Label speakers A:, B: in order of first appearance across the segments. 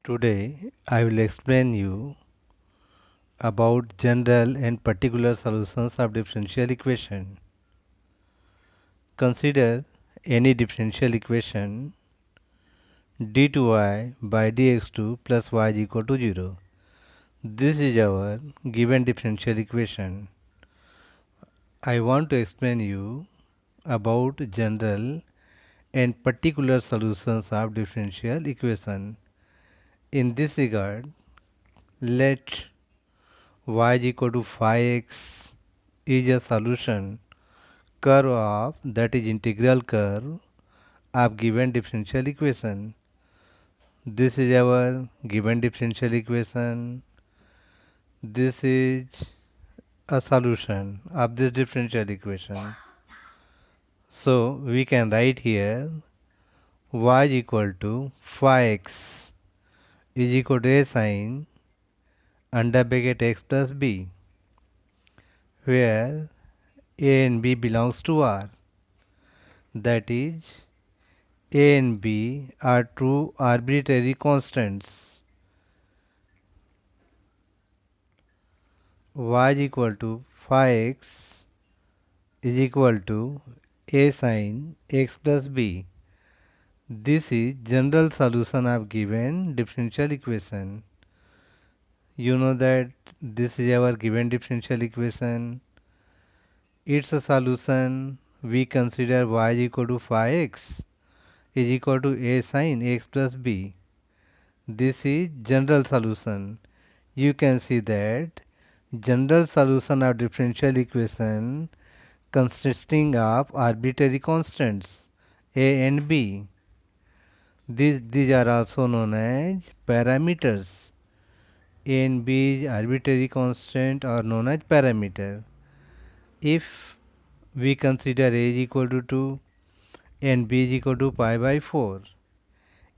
A: Today I will explain you about general and particular solutions of differential equation. Consider any differential equation d2y by dx2 plus y is equal to 0. This is our given differential equation. I want to explain you about general and particular solutions of differential equation. In this regard, let y is equal to 5x is a solution curve of, that is integral curve of given differential equation. This is our given differential equation. This is a solution of this differential equation. So we can write here y is equal to 5x is equal to a sine under bracket x plus b, where a and b belongs to R. That is, a and b are two arbitrary constants. Y is equal to 5x is equal to a sine x plus b. This is general solution of given differential equation. You know that this is our given differential equation. Its a solution, we consider y is equal to 5x is equal to a sine x plus b. This is general solution. You can see that general solution of differential equation consisting of arbitrary constants a and b. These are also known as parameters. A and b is arbitrary constant or known as parameter. If we consider a is equal to 2 and b is equal to pi by 4,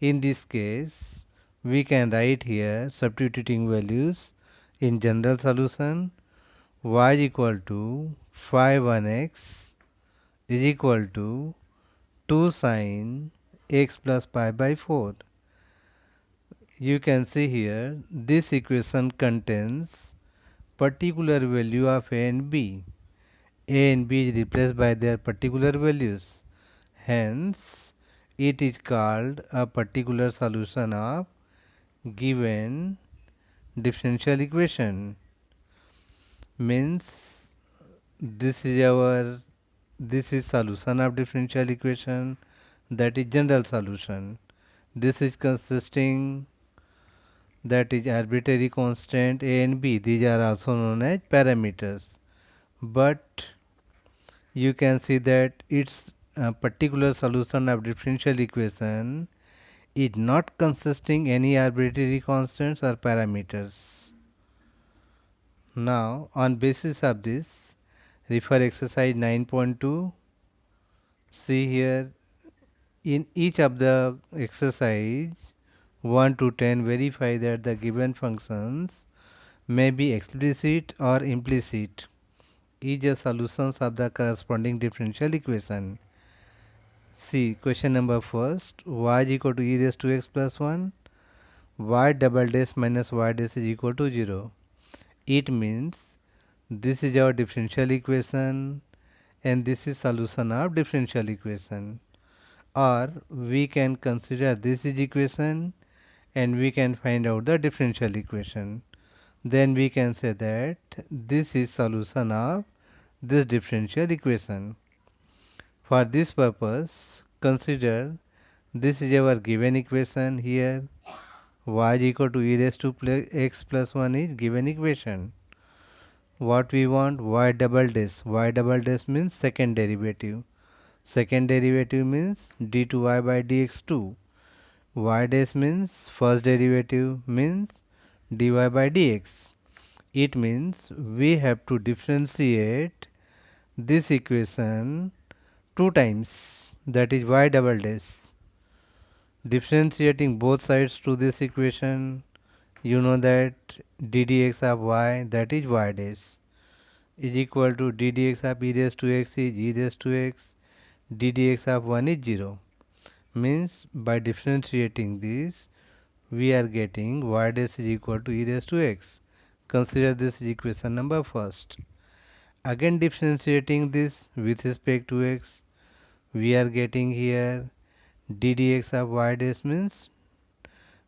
A: in this case we can write here, substituting values in general solution, y is equal to 5 1x is equal to 2 sine x plus pi by 4. You can see here this equation contains particular value of a and b. A and b is replaced by their particular values. Hence, it is called a particular solution of given differential equation. Means this is solution of differential equation, that is general solution. This is consisting, that is arbitrary constant a and b. These are also known as parameters. But you can see that its particular solution of differential equation is not consisting any arbitrary constants or parameters. Now, on basis of this, refer exercise 9.2. See here, in each of the exercise 1 to 10, verify that the given functions may be explicit or implicit is the solutions of the corresponding differential equation. See question number first, y is equal to e raised to x plus 1, y double dash minus y dash is equal to 0. It means this is our differential equation and this is solution of differential equation. Or we can consider this is equation and we can find out the differential equation. Then we can say that this is solution of this differential equation. For this purpose, consider this is our given equation here. Y is equal to e raised to x plus 1 is given equation. What we want? Y double dash. Y double dash means second derivative. Second derivative means d2y by dx2. Y dash means first derivative means dy by dx. It means we have to differentiate this equation two times, that is y double dash. Differentiating both sides to this equation, you know that d dx of y, that is y dash, is equal to d dx of e raised to x is e raised to x, d dx of 1 is 0. Means by differentiating this, we are getting y dash is equal to e raised to x. Consider this is equation number first. Again differentiating this with respect to x, we are getting here d dx of y dash means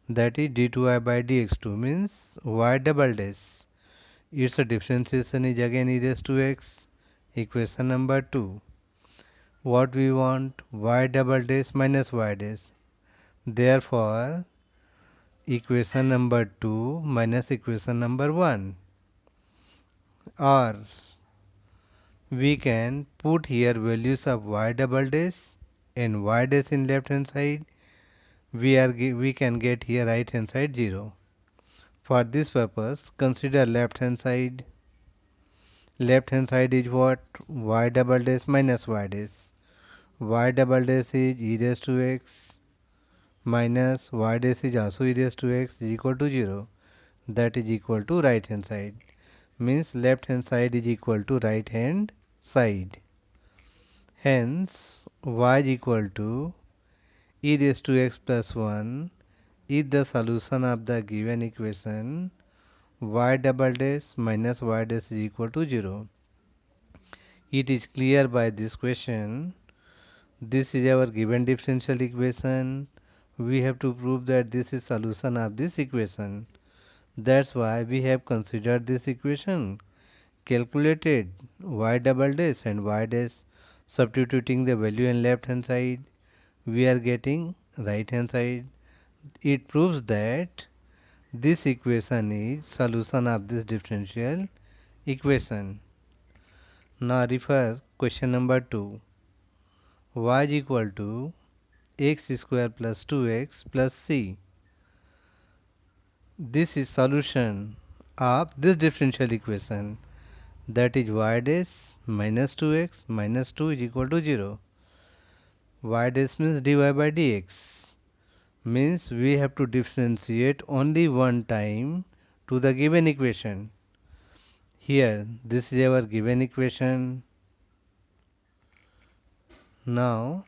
A: that is d2y by dx2 means y double dash. Its a differentiation is again e raised to x. Equation number 2. What we want? Y double dash minus y dash. Therefore, equation number 2 minus equation number 1. Or we can put here values of y double dash and y dash in left hand side. We can get here right hand side 0. For this purpose, consider left hand side. Left hand side is what? Y double dash minus y dash. Y double dash is e raised to x minus y dash is also e raised to x is equal to 0. That is equal to right hand side. Means left hand side is equal to right hand side. Hence y is equal to e raised to x plus 1 is the solution of the given equation y double dash minus y dash is equal to 0. It is clear by this question. This is our given differential equation. We have to prove that this is solution of this equation. That's why we have considered this equation, calculated y double dash and y dash, substituting the value in left hand side, we are getting right hand side. It proves that this equation is solution of this differential equation. Now refer question number 2. Y is equal to x square plus 2x plus c. This is solution of this differential equation, that is y dash minus 2x minus 2 is equal to 0. Y dash means dy by dx. Means we have to differentiate only one time to the given equation. Here this is our given equation. Now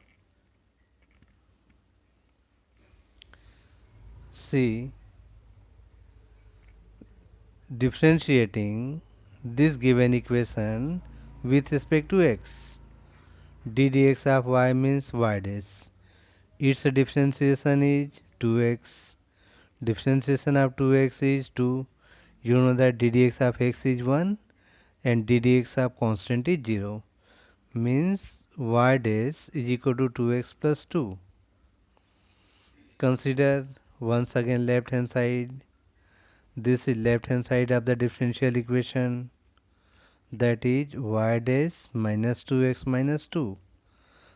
A: see, differentiating this given equation with respect to x. d dx of y means y dash. Its differentiation is 2x. Differentiation of 2x is 2. You know that d dx of x is 1 and d dx of constant is 0. Means y dash is equal to 2x plus 2. Consider once again left hand side. This is left hand side of the differential equation, that is y dash minus 2x minus 2.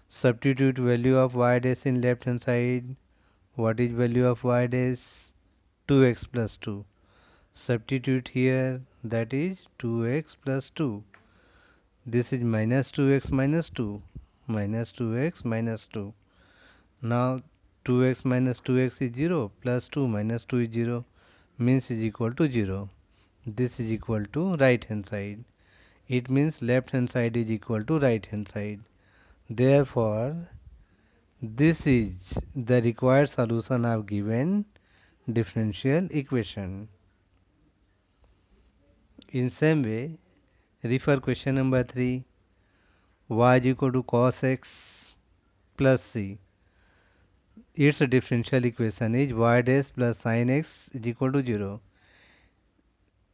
A: Substitute value of y dash in left hand side. What is value of y dash? 2x plus 2. Substitute here, that is 2x plus 2. This is minus 2x minus 2. Minus 2x minus 2. Now 2x minus 2x is 0 plus 2 minus 2 is 0 means is equal to 0. This is equal to right hand side. It means left hand side is equal to right hand side. Therefore, this is the required solution of given differential equation. In same way, refer question number 3. Y is equal to cos x plus c. Its differential equation is y dash plus sin x is equal to 0.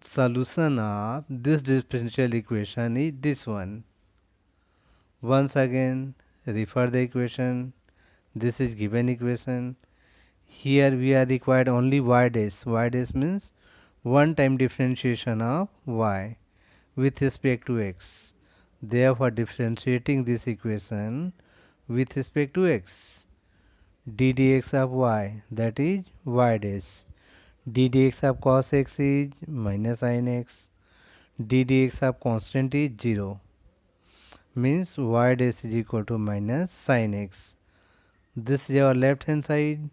A: Solution of this differential equation is this one. Once again, refer the equation. This is given equation. Here we are required only y dash. Y dash means one time differentiation of y with respect to x. Therefore, differentiating this equation with respect to x, d dx of y, that is y dash. d dx of cos x is minus sin x. d dx of constant is 0. Means y dash is equal to minus sin x. This is our left hand side.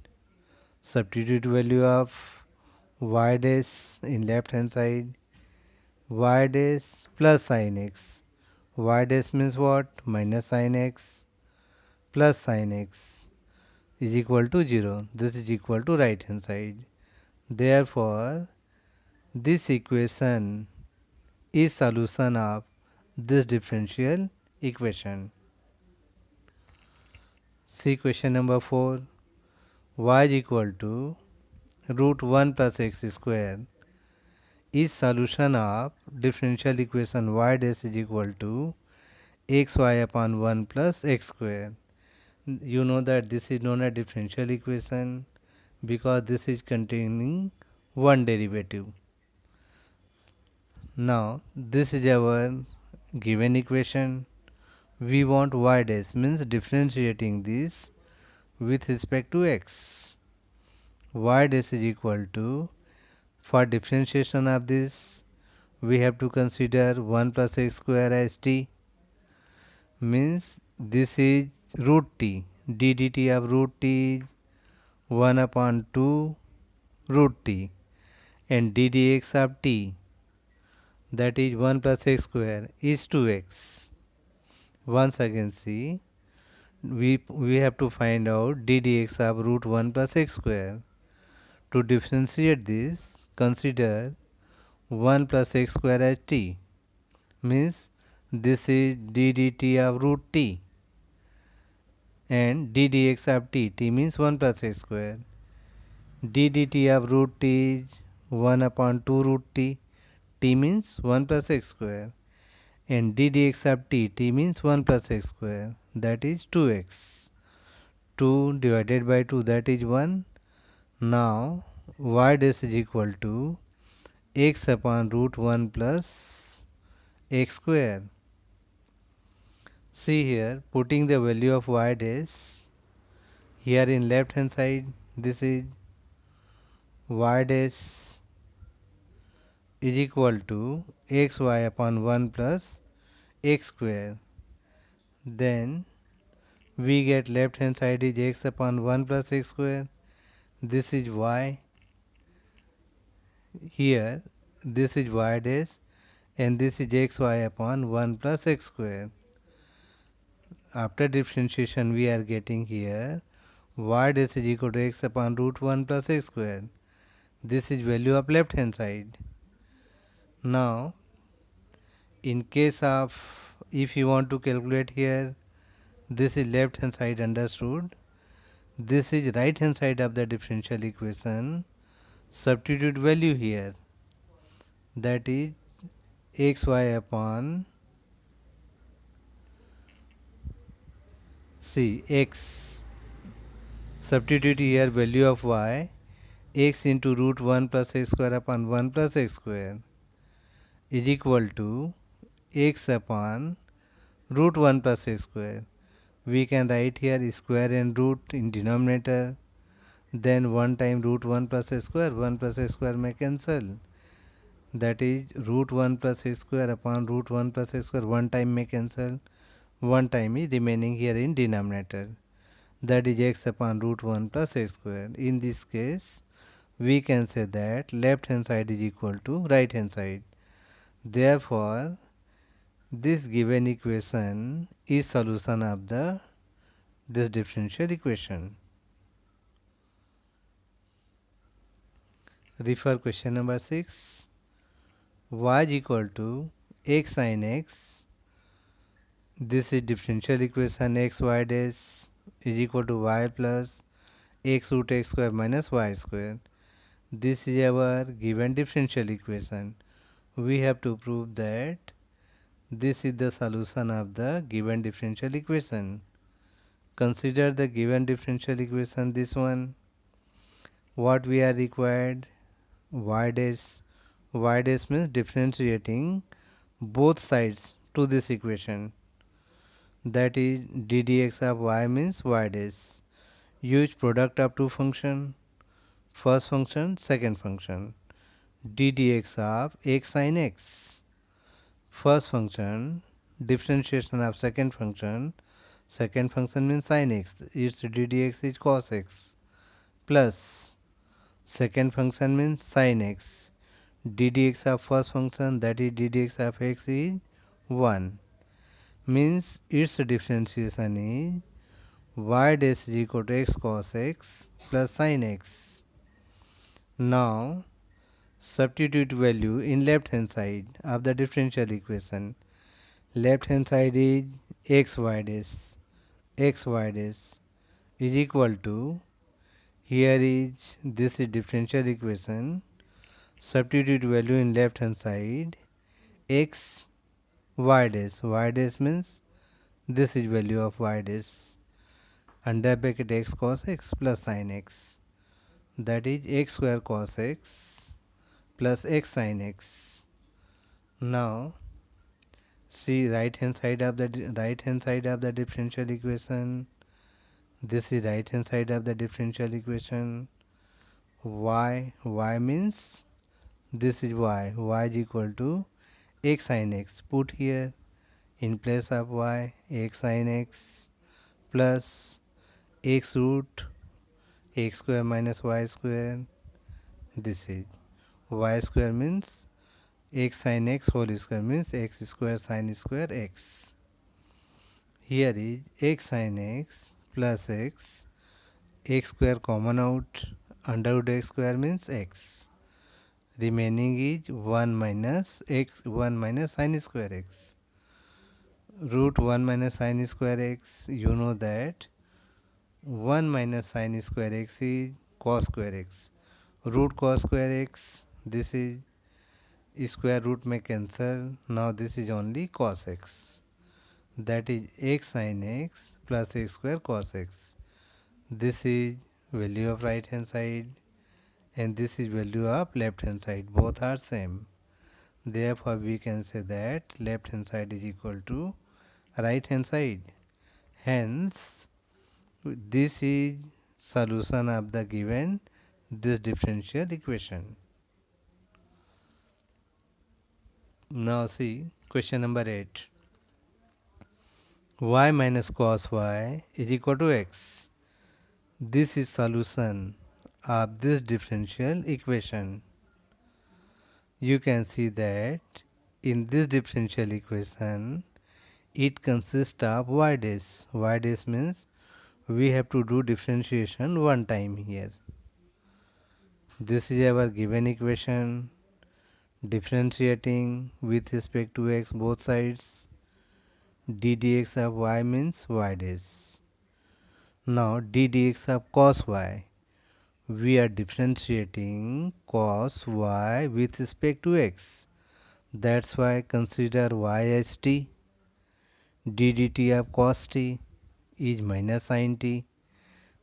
A: Substitute value of y dash in left hand side. Y dash plus sin x. Y dash means what? Minus sin x plus sin x is equal to 0. This is equal to right hand side. Therefore, this equation is solution of this differential equation. See question number 4. Y is equal to root 1 plus x square is solution of differential equation y dash is equal to xy upon 1 plus x square. You know that this is known as differential equation because this is containing one derivative. Now this is our given equation. We want y dash means differentiating this with respect to x. Y dash is equal to, for differentiation of this, we have to consider 1 plus x square as t, means this is root t. d dt of root t is 1 upon 2 root t, and d dx of t, that is 1 plus x square, is 2x. Once again see, we have to find out d dx of root 1 plus x square. To differentiate this, consider 1 plus x square as t, means this is d dt of root t, and d dx of t means 1 plus x square. d dt of root t is 1 upon 2 root t means 1 plus x square, and d dx of t means 1 plus x square, that is 2x. 2 divided by 2, that is 1. Now y dash is equal to x upon root 1 plus x square. See here, putting the value of y dash here in left hand side, this is y dash is equal to xy upon 1 plus x square. Then we get left hand side is x upon 1 plus x square. This is y. Here this is y dash, and this is xy upon 1 plus x square. After differentiation we are getting here y dash is equal to x upon root 1 plus x square. This is value of left hand side. Now in case of, if you want to calculate here, this is left hand side understood. This is right hand side of the differential equation. Substitute value here, that is xy upon, see x, substitute here value of y, x into root 1 plus x square upon 1 plus x square is equal to x upon root 1 plus x square. We can write here square and root in denominator, then 1 time root 1 plus x square, 1 plus x square may cancel, that is root 1 plus x square upon root 1 plus x square, 1 time may cancel, 1 time is remaining here in denominator, that is x upon root 1 plus x square. In this case we can say that left hand side is equal to right hand side. Therefore this given equation is solution of this differential equation. Refer question number 6. Y is equal to x sin x. This is differential equation x y dash is equal to y plus x root x square minus y square. This is our given differential equation. We have to prove that this is the solution of the given differential equation. Consider the given differential equation, this one. What we are required, y dash. Y dash means differentiating both sides to this equation, that is d dx of y means y dash. Use product of two function, first function, second function. d dx of x sin x, first function, differentiation of second function means sin x, its d dx is cos x, plus second function means sin x, d dx of first function, that is d dx of x is 1, means its differentiation is y dash is equal to x cos x plus sin x. Now substitute value in left hand side of the differential equation. Left hand side is xy dash. Xy dash is equal to, here is, this is differential equation. Substitute value in left hand side x y dash. Y dash means this is value of y dash. Under bracket x cos x plus sin x. That is x square cos x plus x sin x. Now see right hand side of the differential equation. This is right hand side of the differential equation. Y means this is y. Y is equal to x sin x. Put here in place of y x sin x plus x root x square minus y square. This is y square means x sin x whole square means x square sin square x. Here is x sin x plus x. X square common out. Under root x square means x. Remaining is 1 minus x, 1 minus sin square x. Root 1 minus sin square x, you know that 1 minus sin square x is cos square x. Root cos square x, this is square root may cancel. Now this is only cos x. That is x sin x plus x square cos x. This is value of right hand side and this is value of left hand side. Both are same. Therefore we can say that left hand side is equal to right hand side. Hence this is solution of the given this differential equation. Now see question number 8. Y minus cos y is equal to x. This is solution of this differential equation. You can see that in this differential equation it consists of y dash. Y dash means we have to do differentiation one time here. This is our given equation. Differentiating with respect to x both sides. d dx of y means y dash. Now d dx of cos y. We are differentiating cos y with respect to x. That's why consider y as t. d dt of cos t is minus sin t.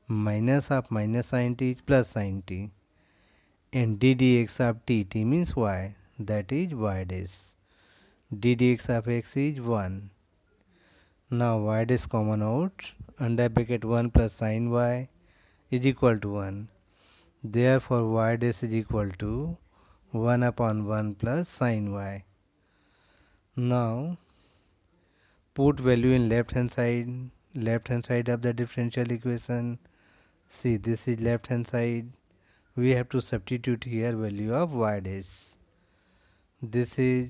A: Minus of minus sin t is plus sin t. And d dx of t means y. That is y dash. d dx of x is 1. Now y dash common out. Under bracket 1 plus sin y is equal to 1. Therefore y dash is equal to 1 upon 1 plus sin y. Now put value in left hand side of the differential equation. See this is left hand side. We have to substitute here value of y dash. This is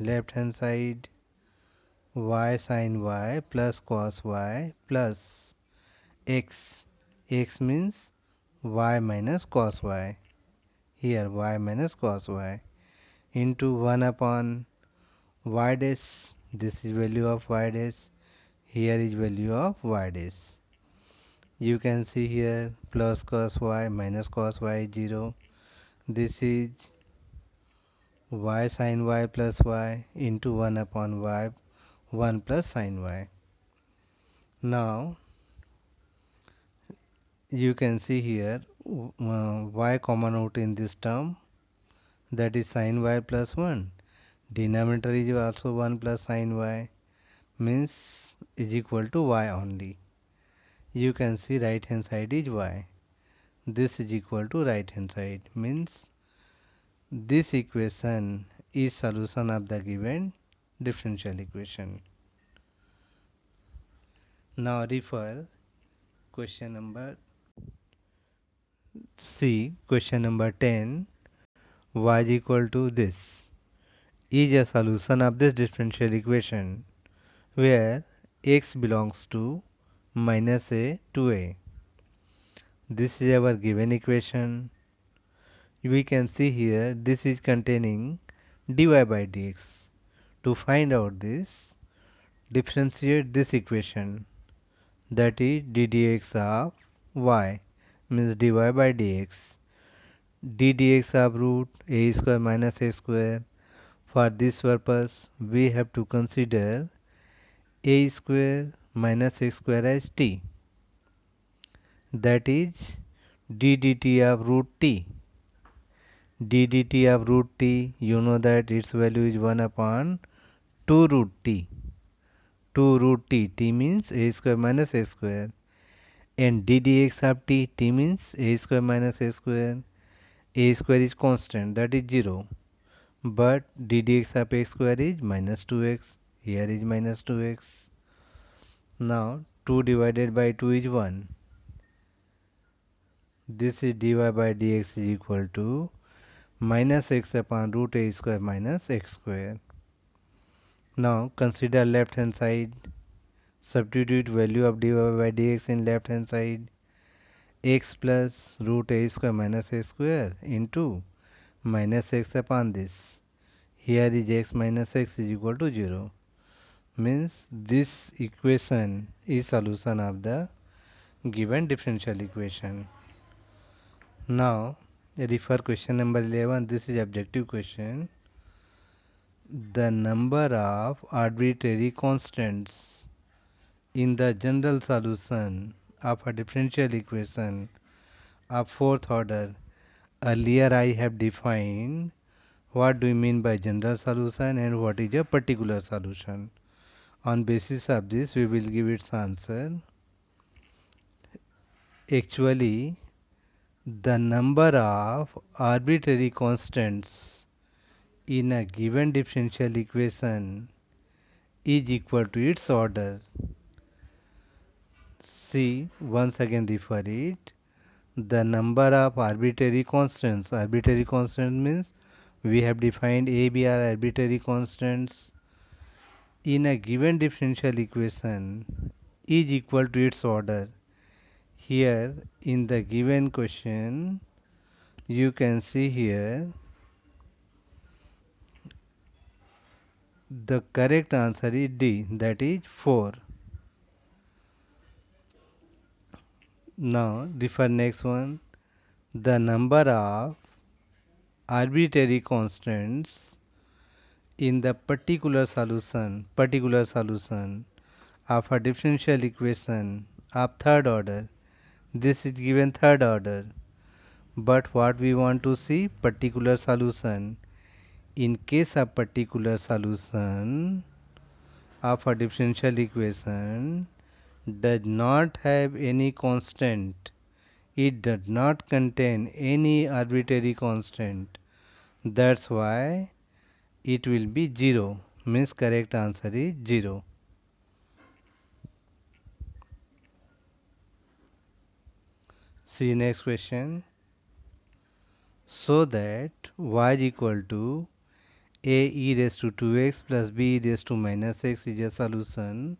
A: left hand side. Y sin y plus cos y plus x. X means y minus cos y. Here y minus cos y into 1 upon y dash. This is value of y dash. Here is value of y dash. You can see here plus cos y minus cos y is 0. This is y sin y plus y into 1 upon y 1 plus sin y. Now you can see here y common out in this term, that is sin y plus 1. Denominator is also 1 plus sin y means is equal to y only. You can see right hand side is y. This is equal to right hand side means this equation is solution of the given differential equation. Now refer question number C. Question number 10. Y is equal to this is a solution of this differential equation where x belongs to minus a to a. This is our given equation. we can see here this is containing dy by dx. To find out this, differentiate this equation, that is d dx of y, means dy by dx, d dx of root a square minus a square. For this purpose we have to consider a square minus x square as t, that is d dt of root t. d dt of root t, you know that its value is 1 upon 2 root t. 2 root t, t means a square minus a square, and d dx of t, t means a square minus a square. A square is constant, that is 0, but d dx of x square is minus 2x, here is minus 2x. Now 2 divided by 2 is 1. This is dy by dx is equal to minus x upon root a square minus x square. Now consider left hand side. Substitute value of dy by dx in left hand side. X plus root a square minus a square into minus x upon this. Here is x minus x is equal to 0. Means this equation is solution of the given differential equation. Now refer question number 11. This is objective question. The number of arbitrary constants in the general solution of a differential equation of fourth order. Earlier I have defined what do you mean by general solution and what is a particular solution. On basis of this we will give its answer. Actually, the number of arbitrary constants in a given differential equation is equal to its order. See, once again refer it. The number of arbitrary constants. Arbitrary constant means we have defined A, B are arbitrary constants in a given differential equation is equal to its order. Here in the given question you can see here the correct answer is D, that is 4. Now refer next one. The number of arbitrary constants in the particular solution of a differential equation of third order. This is given third order, but what we want to see, particular solution. In case of particular solution of a differential equation does not have any constant, it does not contain any arbitrary constant, that's why it will be 0, means correct answer is 0. See next question. So that y is equal to a e raised to 2x plus b e raised to minus x is a solution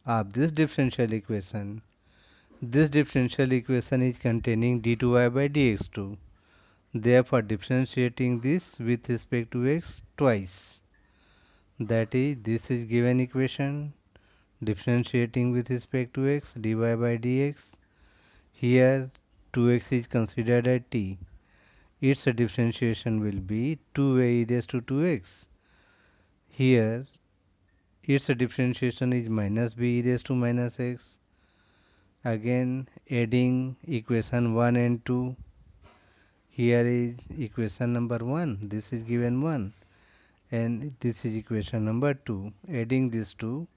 A: of this differential equation. This differential equation is containing d2y by dx2. Therefore differentiating this with respect to x twice. That is, this is given equation, differentiating with respect to x dy by dx. Here 2x is considered as t. Its differentiation will be 2a e raised to 2x. Here its differentiation is minus b e raised to minus x. Again adding equation 1 and 2. Here is equation number 1. This is given 1. And this is equation number 2. Adding these two,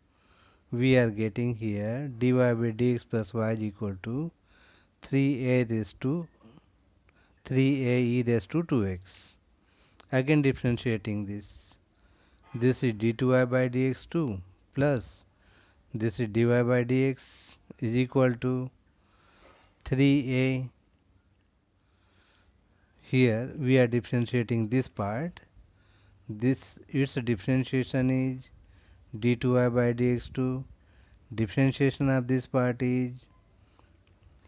A: we are getting here dy by dx plus y is equal to 3a raised to 3a e raised to 2x. Again differentiating this. This is d2y by dx2 plus this is dy by dx is equal to 3a. Here we are differentiating this part. This its differentiation is d2y by dx2. Differentiation of this part is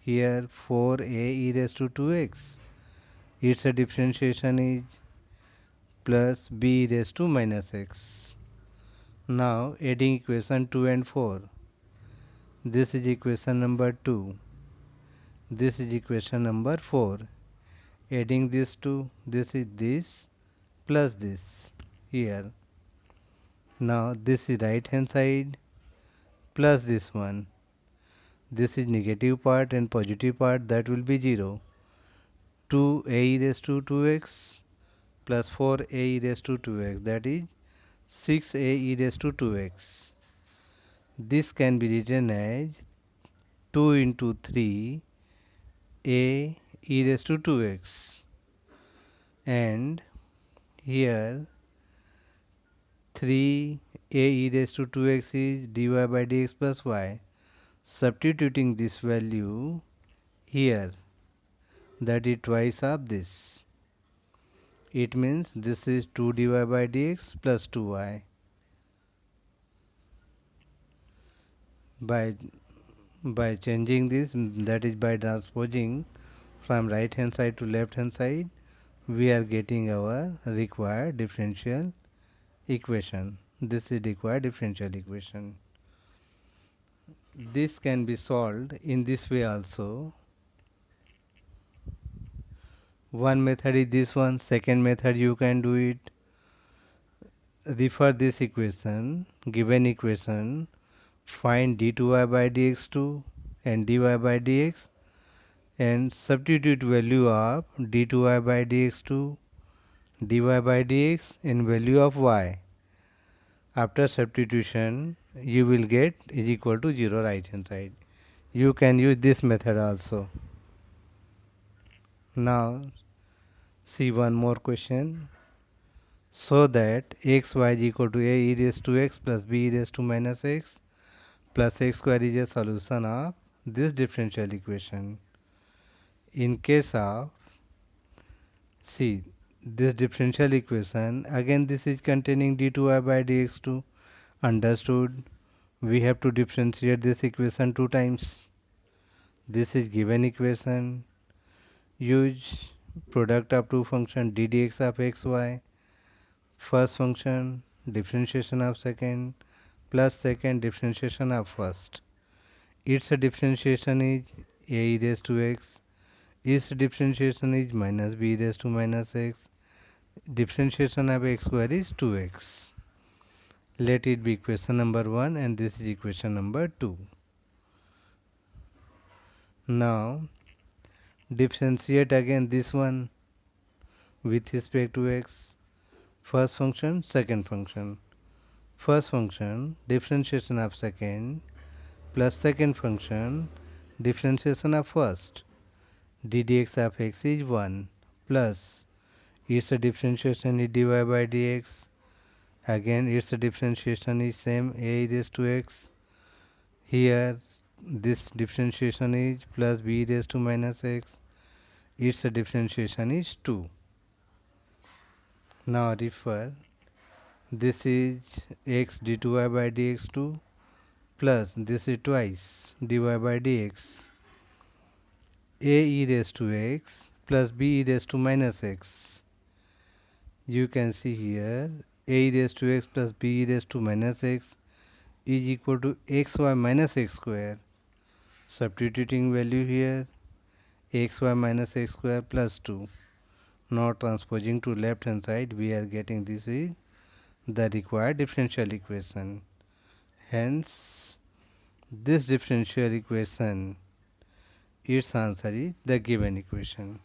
A: here 4a e raised to 2x. its a differentiation is plus b raised to minus x. Now adding equation 2 and 4. This is equation number 2. This is equation number 4. Adding this to this is this plus this here. Now this is right hand side plus this one. This is negative part and positive part, that will be 0. 2a raised to 2x plus 4a raised to 2x, that is 6a raised to 2x. This can be written as 2 into 3 a raised to 2x, and here 3a raised to 2x is dy by dx plus y. Substituting this value here, that is twice of this. It means this is 2 dy by dx plus 2y. By changing this, that is by transposing from right hand side to left hand side, we are getting our required differential equation. This is required differential equation. This can be solved in this way also. One method is this one, second method you can do it. Refer this equation, given equation, find d2y by dx2 and dy by dx, and substitute value of d2y by dx2, dy by dx in value of y. After substitution, you will get is equal to 0 right hand side. You can use this method also. Now see one more question. So that x y is equal to a e raised to x plus b e raised to minus x plus x square is a solution of this differential equation. In case of, see, this differential equation, again this is containing d2y by dx2. Understood? We have to differentiate this equation 2 times. This is given equation. Use product of two functions d dx of xy. First function differentiation of second plus second differentiation of first. Its differentiation is a raised to x. Its differentiation is minus b raised to minus x. Differentiation of x square is 2x. Let it be equation number 1 and this is equation number 2. Now differentiate again this one with respect to x. First function, second function. First function differentiation of second plus second function differentiation of first. d dx of x is 1 plus its differentiation is dy by dx. Again its differentiation is same, a raised to x. Here this differentiation is plus b raised to minus x. Its differentiation is 2. Now refer, this is x d2y by dx2 plus this is twice dy by dx. A e raised to x plus b e raised to minus x. You can see here a e raised to x plus b e raised to minus x is equal to xy minus x square. Substituting value here, xy minus x square plus 2. Now transposing to left hand side, we are getting this is the required differential equation. Hence this differential equation, its answer is the given equation.